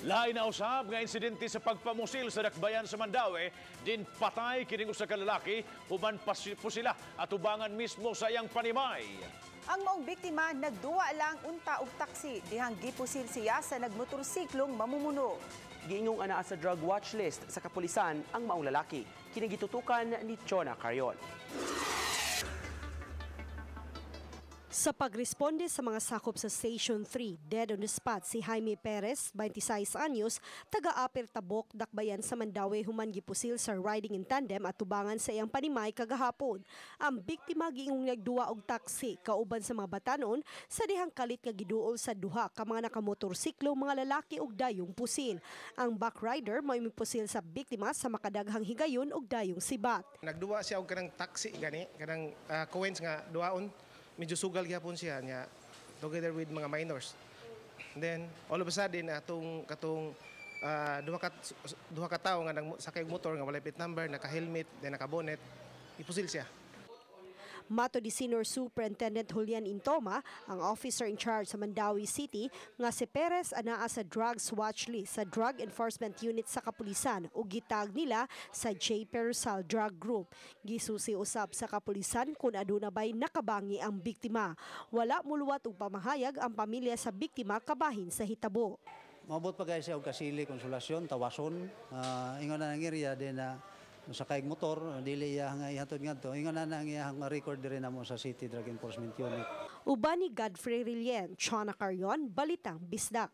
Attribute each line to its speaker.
Speaker 1: Lain na usab nga insidente sa pagpamusil sa dakbayan sa Mandaue, din patay kining usa ka lalaki human pusila at ubangan mismo sa iyang panimay.
Speaker 2: Ang maong biktima nagduwa lang unta og taksi dihang gipusil siya sa nagmotorsiklong mamumuno.
Speaker 3: Giingong anaa sa drug watch list sa kapulisan ang maong lalaki. Kinagitutukan ni Chona Carion.
Speaker 4: Sa pagresponde sa mga sakop sa Station 3, dead on the spot si Jaime Perez, 26 anyos, taga-Aper Tabok, dakbayan sa Mandaue human gipusil sa riding in tandem at tubangan sa iyang panimay kagahapon. Ang biktima giingong nagduwa og taksi kauban sa mga batanon sa dihang kalit nga giduol sa duha ka mga nakamotorsiklo mga lalaki og dayong pusil. Ang backrider mao mipusil sa biktima sa makadaghang higayon og dayong sibat.
Speaker 5: Nagduwa siya og kanang taxi gani, kanang coins nga duwaon. Medyo sugal gyapon siya niya together with mga minors. Then all of a sudden katong duha ka tawo nga sakay og motor nga walay plate number, naka-helmet, then naka-bonnet, ipusil siya.
Speaker 4: Mato di Senior Superintendent Julian Intoma, ang officer in charge sa Mandaue City, nga si Perez anaa sa drugs watch list sa Drug Enforcement Unit sa kapulisan o gitag nila sa J. Perusal Drug Group. Gisusi usab sa kapulisan kung aduna ba'y nakabangi ang biktima. Wala muluwat og pamahayag ang pamilya sa biktima kabahin sa hitabo.
Speaker 6: Mabot pa guys siya og kasili, konsolasyon, tawason, ingon na ng area din na sa kaig motor, dili iya nga ihatod ngadto. Ingon na ang iyang record diri namo sa City Drug Enforcement Unit.
Speaker 4: Uban ni Godfrey Rilien, Chona Carion, Balitang Bisdak.